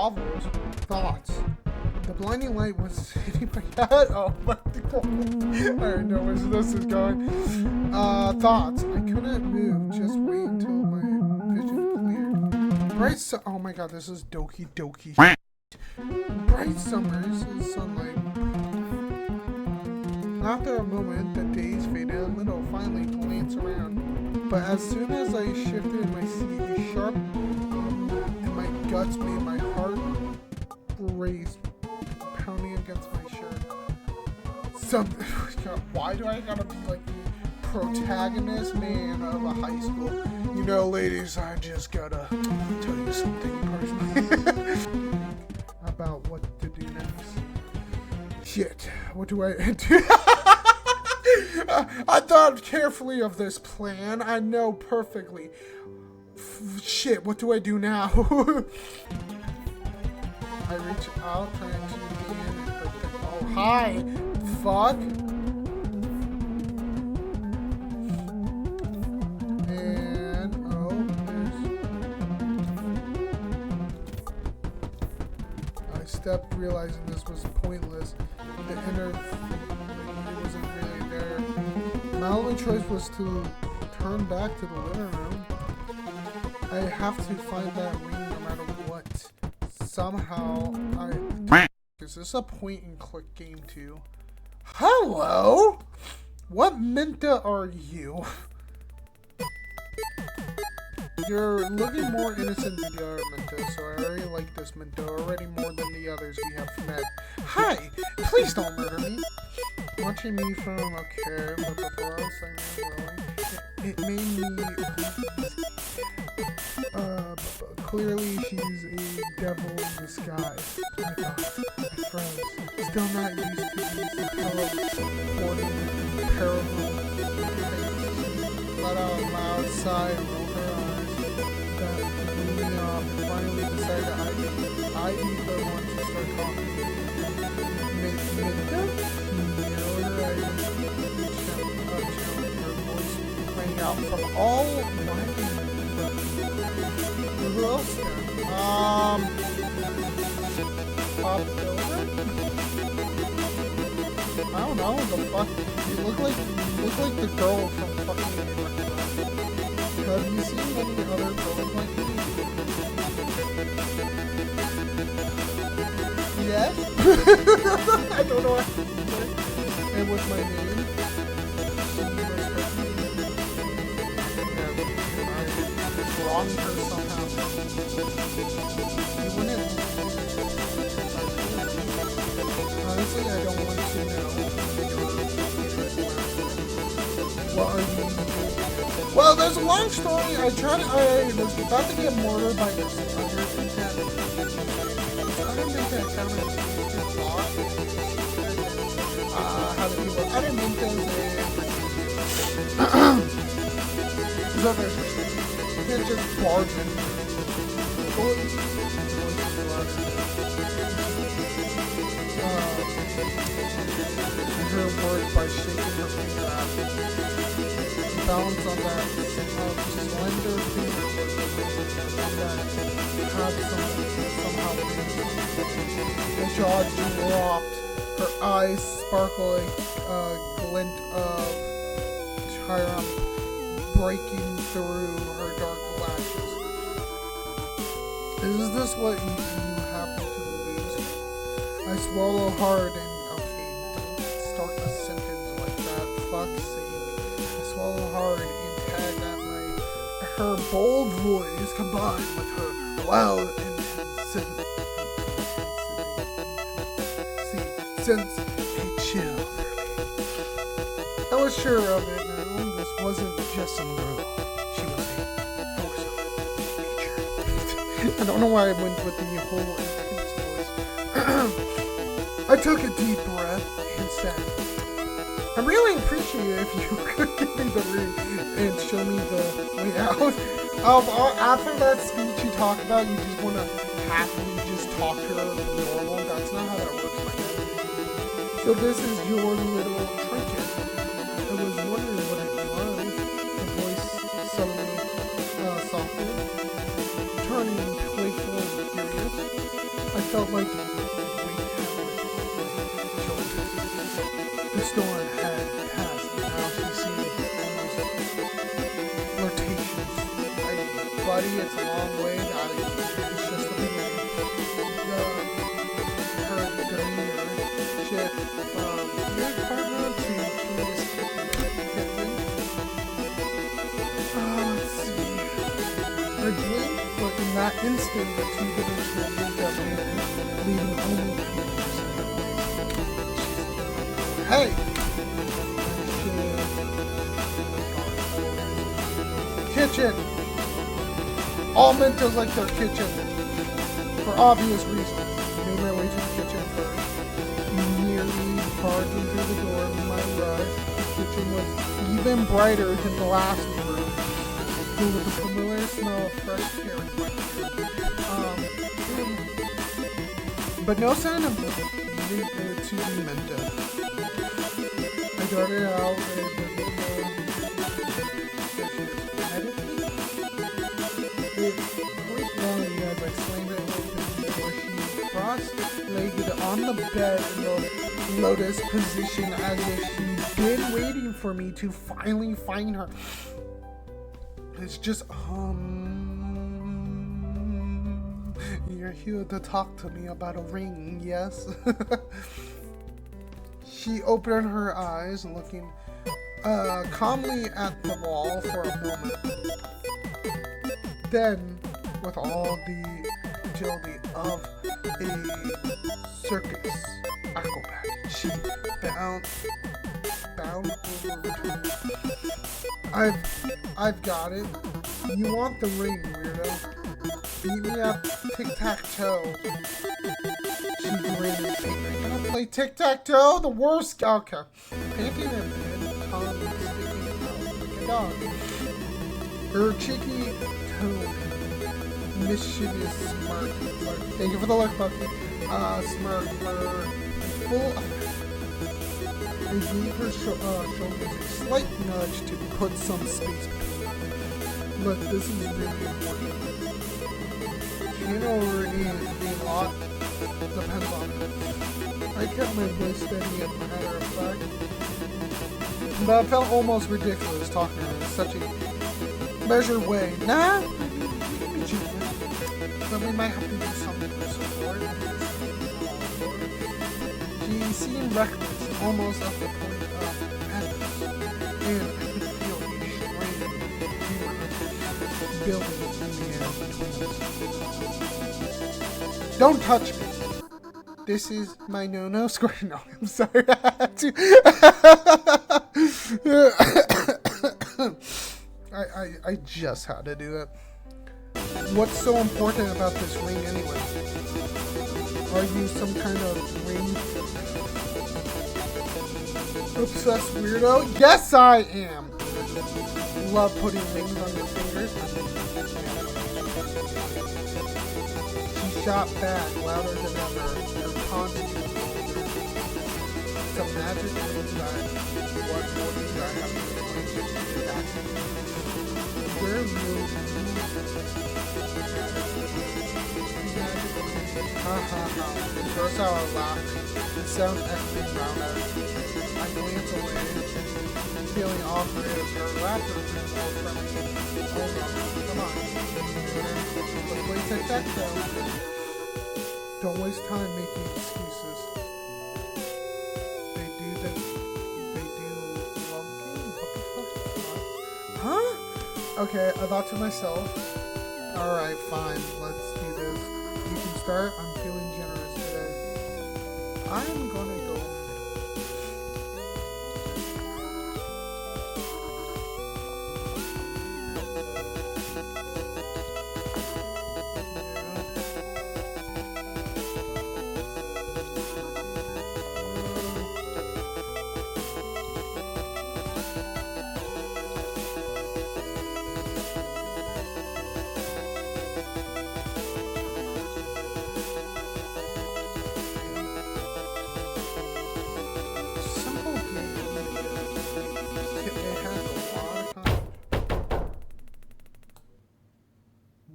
novels. Thoughts. The blinding light was hitting my head. Oh my god. I already know where this is going. Thoughts. I couldn't move. Just wait until my vision cleared. Oh my god, this is Doki Doki. Bright summers and sunlight. After a moment, the days faded a little. Finally, glanced around. But as soon as I shifted my seat, a sharp in my guts made my heart race, pounding against my shirt. Why do I gotta be like the protagonist man of a high school? You know, ladies, I just gotta tell you something personally about what to do next. Shit, what do I do? I thought carefully of this plan. I know perfectly. Shit, what do I do now? I reach out, trying to be in. Oh, hi. Fuck. And, I stepped, realizing this was pointless. The inner wasn't really there. My only choice was to turn back to the living room. I have to find that ring no matter what. Somehow, Is this a point and click game too? Hello? What mita are you? You're looking more innocent than the other Minta, so I already like this Minta already more than the others we have met. Hi! Please don't murder me! Watching me from okay, but before else I knew willing, it made me clearly she's a devil in disguise. I thought, I froze. Still not used to these teleporting parable. Let out a loud sigh and rolled her eyes. That blew me off and finally decided I'd be the one to start talking. Minta? Her voice rang out from all my who else then? Pop Silver? I don't know, what the fuck? You look like the girl from fucking Have you seen any other girls like me? Yes? I don't know what to say. And what's my name? I wronged her somehow. You wouldn't. Honestly, I don't want to know. What are you? Well, there's a long story. I was about to get murdered by this other Minta. Other Minta sounded how do people? Other Mintas and others. You can't just barge in. Her words by shaking her finger at me. Balance on that slender finger that had somehow the jaw dropped, her eyes sparkling a glint of triumph breaking through her dark lashes. Is this what you happen to lose? I swallow hard and don't start a sentence like that. Fuck's sake. I swallow hard and tag at her bold voice combined with her loud intensity. Since a chill. I was sure of it now. This wasn't just some girl. She was a force of nature. I don't know why I went with the whole intense voice. I took a deep breath and said, I really appreciate it if you could give me the ring and show me the way out. After that speech you talked about, you just want to happily just talk to her normal. That's not how that works, my guy. So this is your little trinket. I was wondering what it was. The voice suddenly softened, turning playful and curious. felt like the weight had lifted my shoulders. The storm had passed, and now she seemed almost flirtatious. Buddy, it's a long way. It's just the beginning. Her demeanor shift from your partner to please get me. Let's see. Her drink, but in that instant, the two dimensional moved up and leaving only pieces. Hey! Kitchen! All Mentos like their kitchen. For obvious reasons. Made my way to the kitchen first. Nearly barging through the door in my rush. The kitchen was even brighter than the last room. Filled with the familiar smell of fresh carrot. But no sign of to be Menta. I darted out and quite wrongly as I slammed it open before she cross-legged on the bed in the lotus position as if she'd been waiting for me to finally find her. It's just, you're here to talk to me about a ring, yes? She opened her eyes, looking calmly at the wall for a moment. Then, with all the agility of a circus acrobat, she bound over to me. I've got it. You want the ring, weirdo? Beat me up tic-tac-toe. She grinned. I'm gonna play tic-tac-toe? The worst. Okay. Panting and tongue sticking out like a dog. Her cheeky tone, mischievous smirk. Thank you for the look, Bucky. Smirk were full of. They gave her shoulders a slight nudge to put some space between them. Look, this is really important. Can't overeat a lot. Depends on it. I kept my voice steady as a matter of fact. But it felt almost ridiculous talking to her in such a measured way. Nah, but we might have to do something for support. She seemed reckless, almost at the point of madness, and I could feel a strange humor building in the air between us. Don't touch me! This is my no-no square. No, I'm sorry. I had to. I just had to do it. What's so important about this ring anyway? Are you some kind of ring obsessed weirdo? Yes, I am! Love putting rings on your fingers. She shot back louder than ever. Her taunting. It's a magic ring that what more do I have to explain back? Where will ha ha ha. It grows out a laugh. It sounds echoing around us. I glance away, feeling awkward as her laughter is more friendly. Oh no, come on. Let's play tic-tac-toe. Don't waste time making excuses. They do lumping? What the fuck? Huh? Okay, I thought to myself, alright, fine, let's do this. You can start. I'm feeling generous today. I'm gonna go.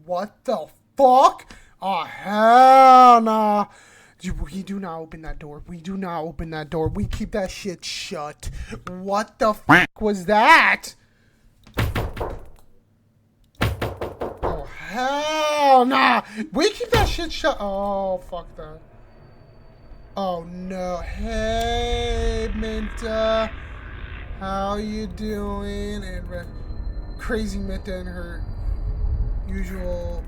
What the fuck? Oh, hell nah. We do not open that door. We do not open that door. We keep that shit shut. What the fuck was that? Oh, hell nah. We keep that shit shut. Oh, fuck that. Oh, no. Hey, Minta. How you doing? And crazy Minta in her usual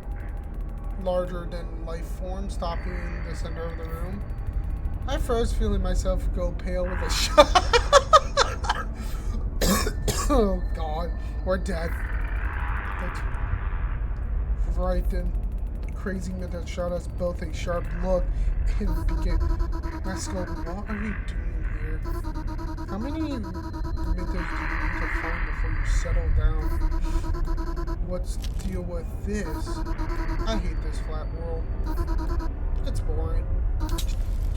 larger-than-life form, stopping in the center of the room. I froze, feeling myself go pale with a shock. Oh, God. We're dead. That's right then. Crazy Minta shot us both a sharp look and began. Masco, what are you doing here? How many Mintas do you need to find before you settle down? What's the deal with this? I hate this flat world. It's boring.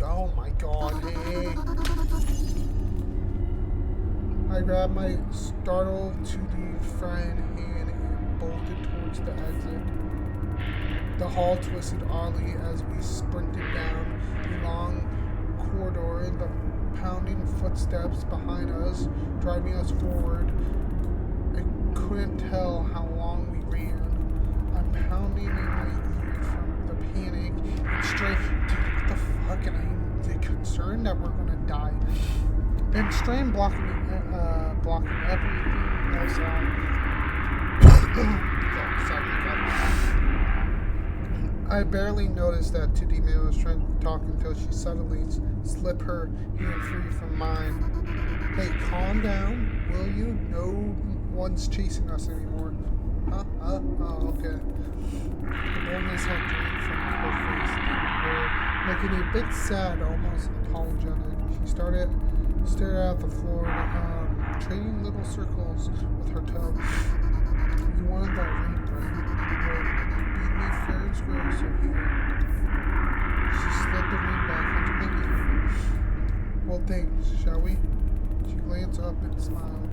Oh my god, hey. I grabbed my startled 2D friend hand and bolted towards the exit. The hall twisted oddly as we sprinted down the long corridor, the pounding footsteps behind us, driving us forward. I couldn't tell how long we ran. I'm pounding in my ears from the panic and strain. Dude, what the fuck? And I'm concerned that we're gonna die. And strain blocking everything else out. I barely noticed that 2D man was trying to talk until she suddenly slipped her hand free from mine. Hey, calm down, will you? No one's chasing us anymore. Huh? Oh, okay. The boldness had drained from her face, making a bit sad, almost apologetic. She stared out the floor, trading little circles with her toe. You wanted that ring, right? Beat me fair and square, so here. She slid the ring back into my ear. Well, thanks, shall we? She glanced up and smiled,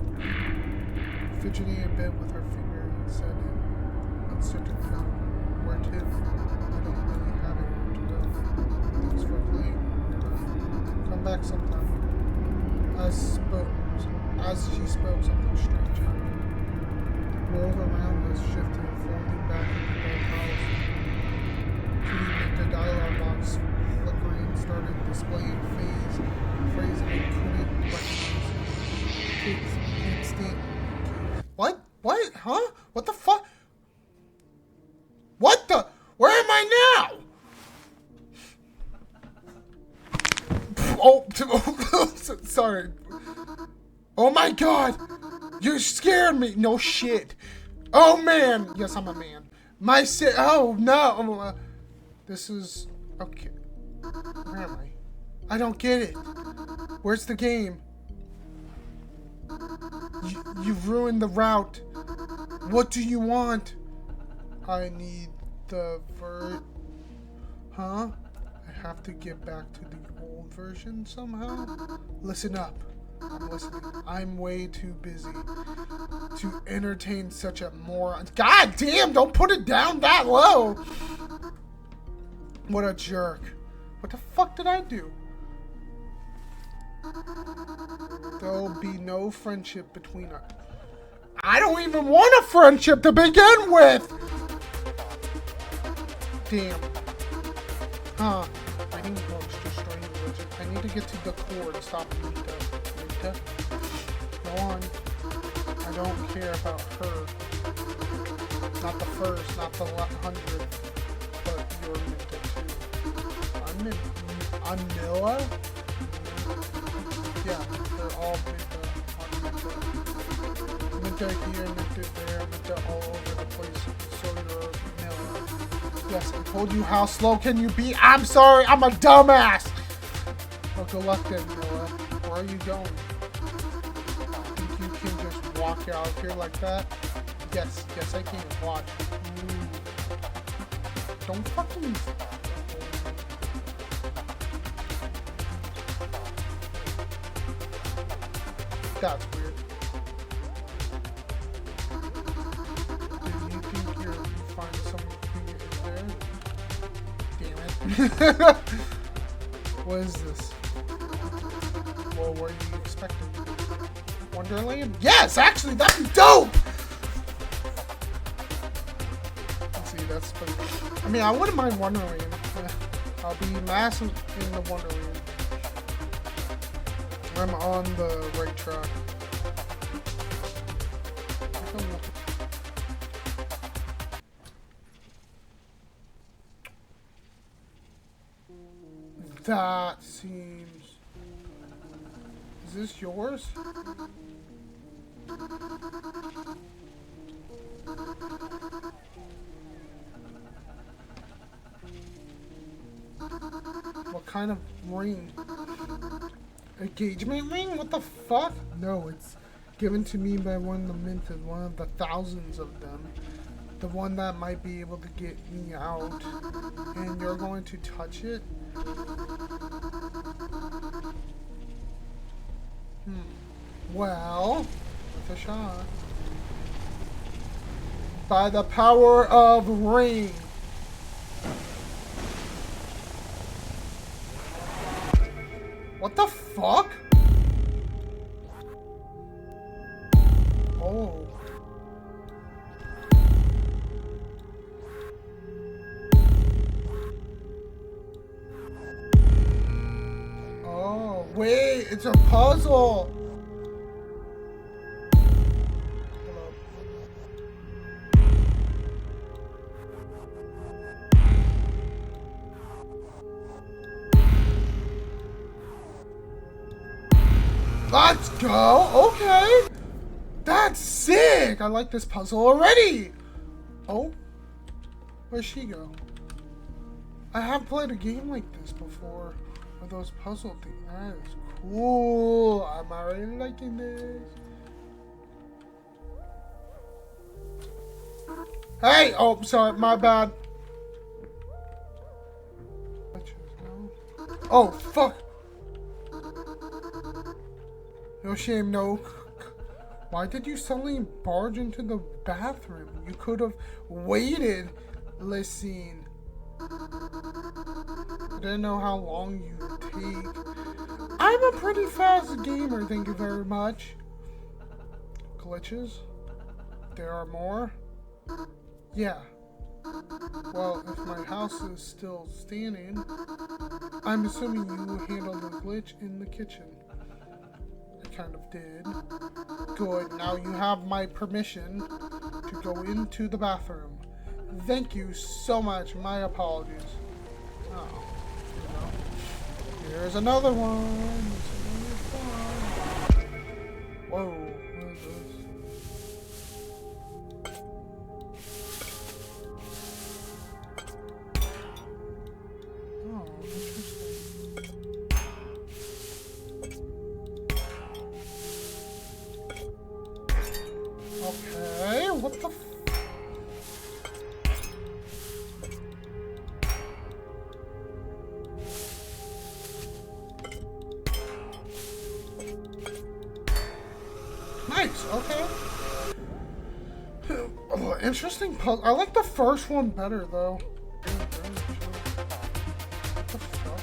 fidgeting a bit with her finger and said in uncertain tone, where to? I don't really have anywhere to go. Thanks for playing. Come back sometime. As she spoke, something strange happened. The world around us shifted, folding back into their house. The dialogue box flickering started displaying phrase I couldn't recognize. Instinct. What? What? Huh? What the fuck? What the? Where am I now? Oh, sorry. Oh my god! You scared me! No shit. Oh man! Yes, I'm a man. Oh no! This is... Okay. Where am I? I don't get it. Where's the game? You've ruined the route. What do you want? I need the Huh? I have to get back to the old version somehow? Listen up. I'm listening. I'm way too busy to entertain such a moron. God damn, don't put it down that low. What a jerk. What the fuck did I do? There'll be no friendship between us. I don't even want a friendship to begin with. Damn. Huh. Reading books, destroying religion. I need to get to the core to stop Mita. Mita? Go on. I don't care about her. Not the first, not the 100th, but your Mita too. I'm Milla? Yeah, they're all Mita. Mita here, Mita there, Mita all over the place. So you're Milla. Yes, I told you how slow can you be? I'm sorry, I'm a dumbass! Well, good luck then, Noah. Where are you going? Think you can just walk out here like that? Yes, I can. Watch. Don't fucking... That's weird. Do you think you find something in there? What is this? Well, what are you expecting? Wonderland? Yes, actually, that'd be dope! Let's see, that's pretty... I mean, I wouldn't mind Wonderland. I'll be massive in the Wonderland. I'm on the right track. That seems... Is this yours? What kind of ring? Engagement ring? What the fuck? No, it's given to me by one of the minted, one of the thousands of them. The one that might be able to get me out. And you're going to touch it? Well, with a shot. By the power of ring. What the fuck? Oh. Oh, wait, it's a puzzle. Let's go! Okay! That's sick! I like this puzzle already! Oh? Where'd she go? I have played a game like this before. With those puzzle things. That is cool! I'm already liking this. Hey! Oh, sorry, my bad. Oh, fuck! No shame, no. Why did you suddenly barge into the bathroom? You could have waited, Lysine. I didn't know how long you'd take. I'm a pretty fast gamer, thank you very much. Glitches? There are more? Yeah. Well, if my house is still standing, I'm assuming you handled the glitch in the kitchen. Kind of did. Good, now you have my permission to go into the bathroom. Thank you so much. My apologies. Oh, you know. Here's another one. Whoa, what is this? Oh, interesting. Okay, what the f... Nice, okay. Oh, interesting puzzle. I like the first one better, though. What the fuck?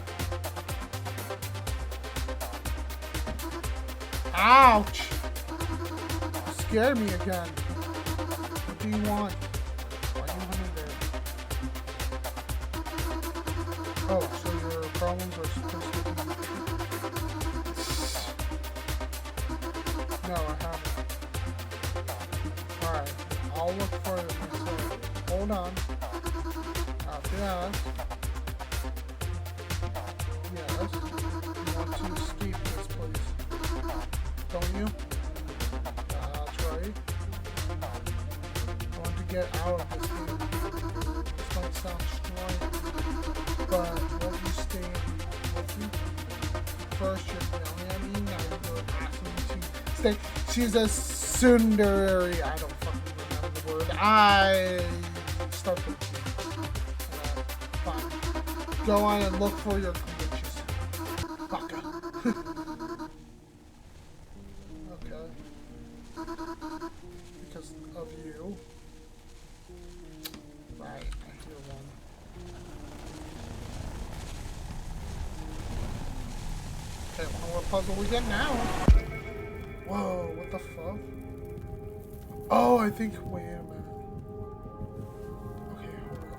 Ouch! Scared me again. What do you want? Why are you under there? Oh, so your problems are supposed to be... No, I haven't. Alright, I'll look for it myself. Hold on. After that... Yes. You want to escape this place. Don't you? Get out of this game. This might sound strong, but what you stay with me? First you're yelling at me, now you're asking me to stay. She's a tsundere. I don't fucking remember the word. I start with you. Fine. Go on and look for your glitches. Baka. Okay. Because of you. Right, I hear one. puzzle we get now. Whoa, what the fuck? Oh, I think, wait a minute. Okay, hold up.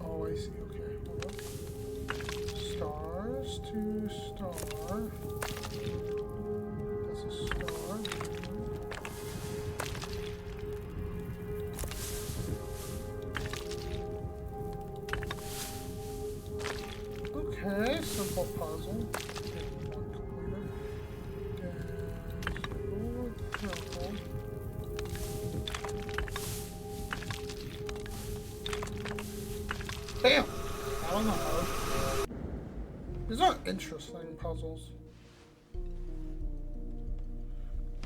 Oh, I see, okay, hold up. Stars to star. That's a star. Okay, simple puzzle. Damn! That was not hard. These are interesting puzzles.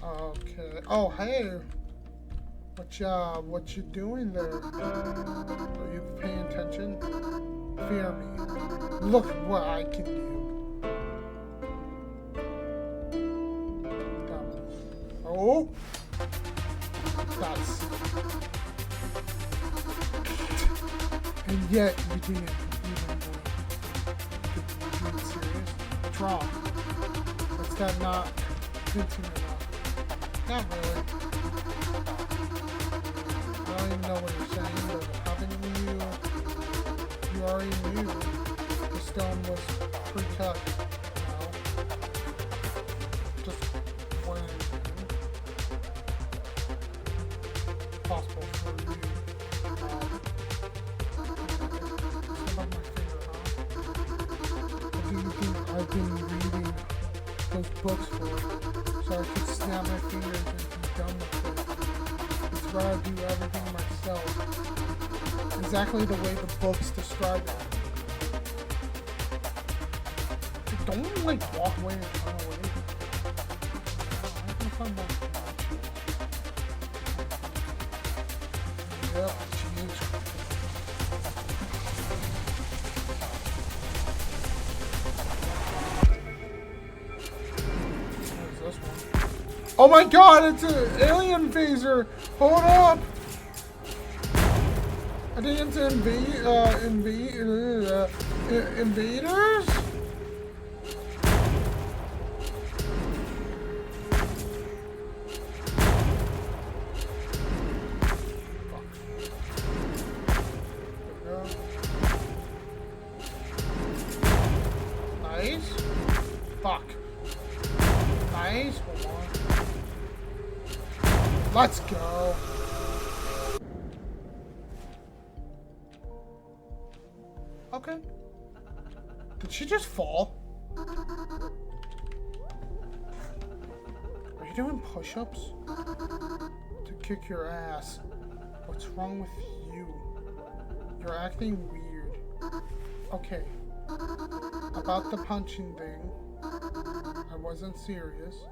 Okay. Oh, hey! What you doing there? Are you paying attention? Fear me. Look what I can do. Oh! That's... And yet, you didn't even do serious. What's wrong? Is that not intimate enough? Not really. I don't even know what you're saying, but haven't you already knew the stone was pre-cut, you know? Just wondering. Possible for you. About my finger, huh? What do you think I've been reading those books for? So I could snap my fingers and be done with it. It's where I do everything myself. Exactly the way the books describe it. Don't like walk away and turn away. I can find more. Yep, jeez. What is this one? Oh my god, it's an alien phaser! Hold up! I think it's invaders? Nice. Fuck. Nice. Hold on. Let's go. Okay. Did she just fall? Are you doing push-ups? To kick your ass. What's wrong with you? You're acting weird. Okay. About the punching thing. I wasn't serious.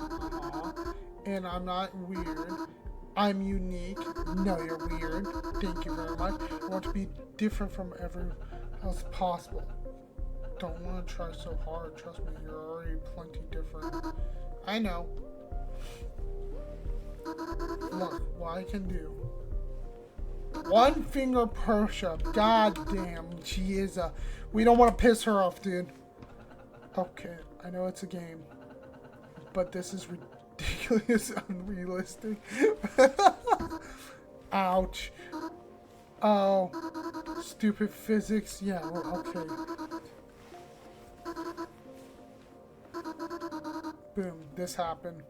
And I'm not weird. I'm unique. No, you're weird. Thank you very much. I want to be different from everyone else possible. Don't want to try so hard. Trust me, you're already plenty different. I know. Look, what I can do. One finger push-up. God damn, she is a... We don't want to piss her off, dude. Okay, I know it's a game. But this is ridiculous, unrealistic. Ouch. Oh, stupid physics. Yeah, well, okay. Boom, this happened.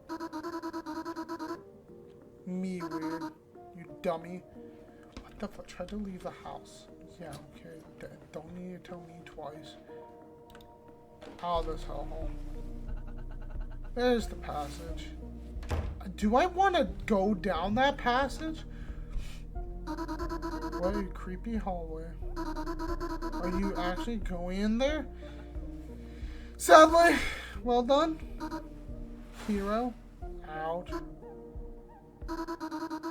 Me weird. You dummy. What the fuck? Tried to leave the house. Yeah, okay. Don't need to tell me twice. Out of this hellhole. There's the passage. Do I want to go down that passage? What a creepy hallway. Are you actually going in there? Sadly. Well done. Hero. Ouch.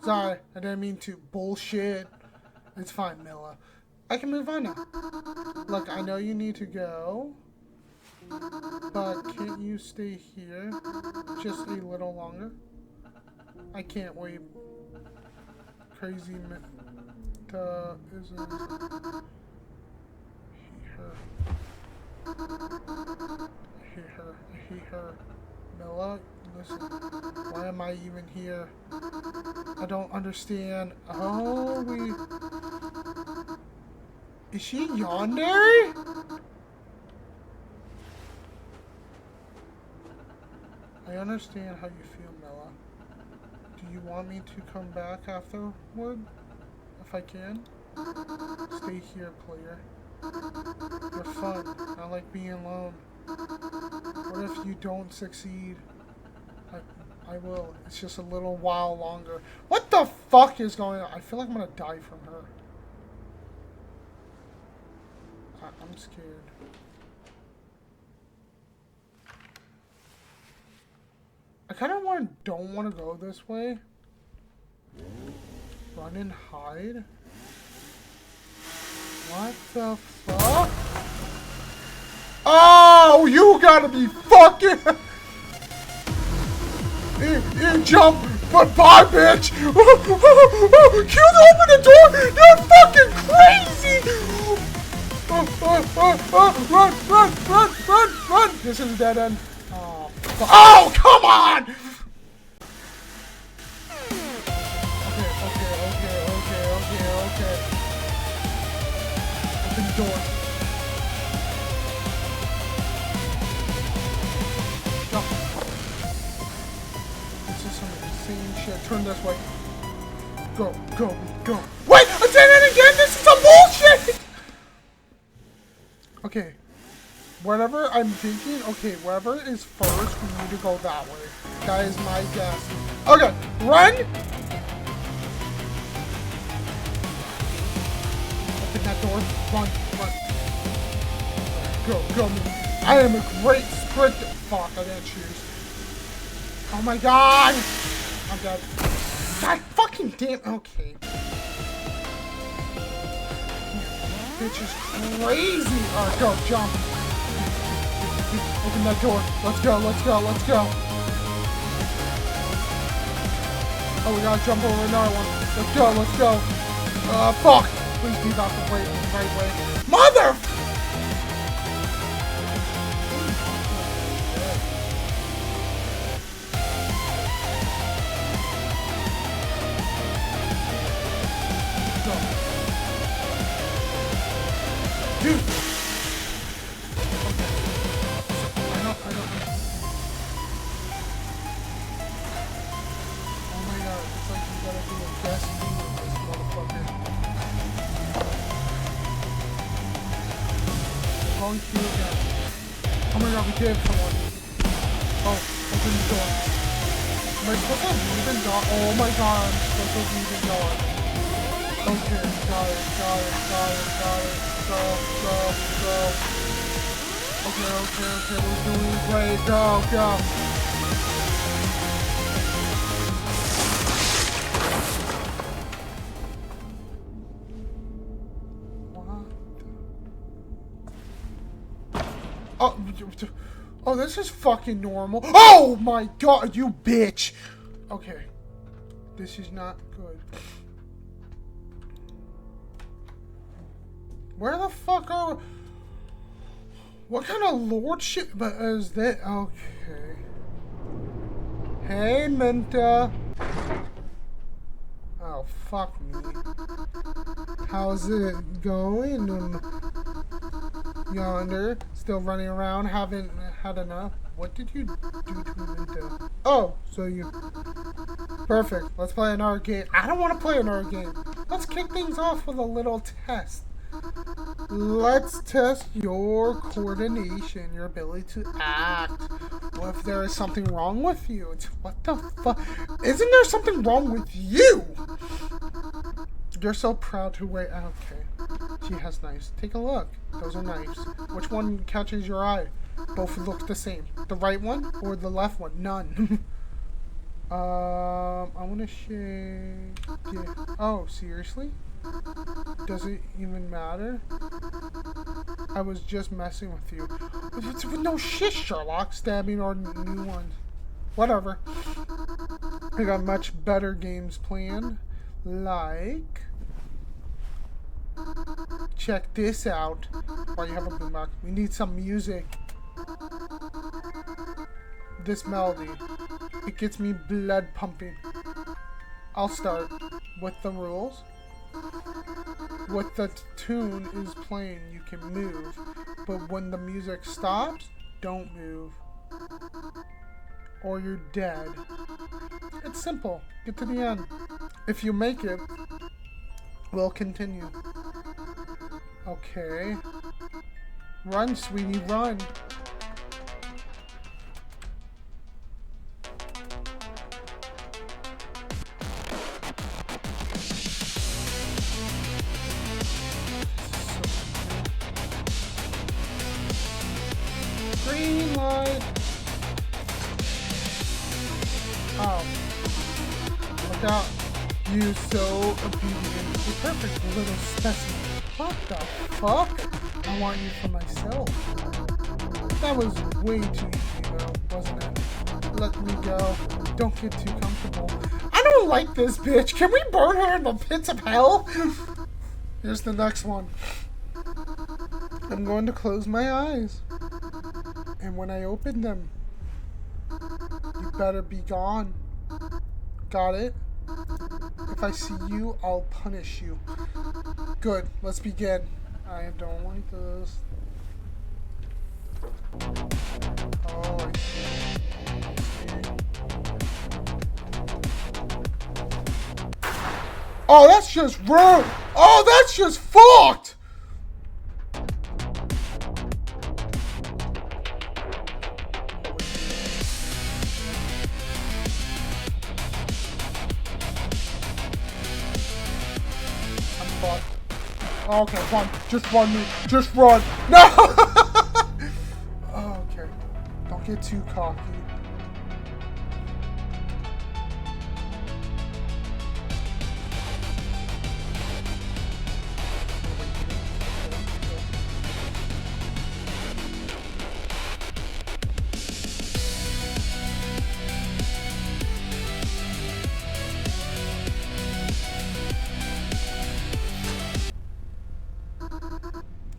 Sorry, I didn't mean to. Bullshit. It's fine, Milla. I can move on now. Look, I know you need to go. But can't you stay here just a little longer? I can't wait. Crazy mita isn't here. I hate her. I hate her. Milla, listen. Why am I even here? I don't understand. Oh, Is she yandere? I understand how you feel, Milla. Do you want me to come back afterward? If I can? Stay here, player. You're fun. I like being alone. What if you don't succeed? I will. It's just a little while longer. What the fuck is going on? I feel like I'm gonna die from her. I'm scared. I kind of don't want to go this way. Run and hide? What the fuck? Oh, you gotta be fucking... Jump! But bye, bitch! Can't open the door! You're fucking crazy! Run! This is a dead end. Oh, come on! Okay. Open the door. Jump. This is some insane shit. Turn this way. Go. Wait! I did it again! This is some bullshit! Okay. Whatever I'm thinking, okay, wherever is first, we need to go that way. That is my guess. Okay, run! Open that door. Run. Go. I am a great sprinter. Fuck, I didn't choose. Oh my god! I'm dead. God fucking damn. Okay. Bitch is crazy. Alright, go, jump. Open that door. Let's go. Oh, we gotta jump over another one. Let's go. Fuck. Please be about the right way. Mother! Dude! I know. Oh my god, it's like you gotta do a best move with this motherfucker. Wrong cue again. Oh my god, we did someone. Oh, open the door. Am I supposed to leave and dodge? Oh my god, I'm supposed to leave and dodge. Okay, got it. Go. Okay, we're doing great. Go. What? Oh, this is fucking normal. Oh my god, you bitch. Okay, this is not good. Where the fuck are... What kind of lordship is that? Okay. Hey, Mita. Oh, fuck me. How's it going? Yonder, still running around, haven't had enough. What did you do to Mita? Oh, so you... Perfect. Let's play another game. I don't want to play another game. Let's kick things off with a little test. Let's test your coordination, your ability to act. What if there is something wrong with you? What the fuck? Isn't there something wrong with you? You're so proud to wear. Okay. She has knives. Take a look. Those are knives. Which one catches your eye? Both look the same. The right one or the left one? None. I want to shake. Yeah. Oh, seriously? Does it even matter? I was just messing with you. No shit, Sherlock. Stabbing our new ones. Whatever. I got much better games planned. Like... check this out. Why you have a boombox? We need some music. This melody, it gets me blood pumping. I'll start with the rules. What the tune is playing, you can move, but when the music stops, don't move, or you're dead. It's simple. Get to the end. If you make it, we'll continue. Okay. Run, sweetie, run. Green light. Oh. Look out. You so obedient. The perfect little specimen. What the fuck? I want you for myself. That was way too easy though, wasn't it? Let me go. Don't get too comfortable. I don't like this bitch. Can we burn her in the pits of hell? Here's the next one. I'm going to close my eyes. And when I open them, you better be gone. Got it? If I see you, I'll punish you. Good, let's begin. I don't like this. Oh, I see. Oh, that's just rude! Oh, that's just fucked! Okay, run. Just run me. Just run. No! Oh, okay. Don't get too cocky.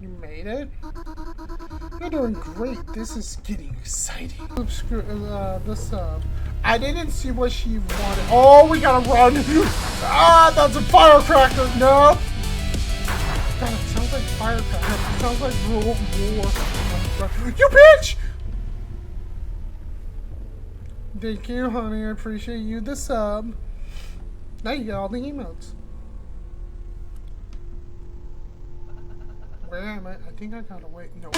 You made it? You're doing great. This is getting exciting. I didn't see what she wanted. Oh, we gotta run. Ah, that's a firecracker. No. God, it sounds like firecracker. It sounds like war. You bitch! Thank you, honey. I appreciate you. The sub. Now you got all the emotes. Where am I? I think I gotta wait. No.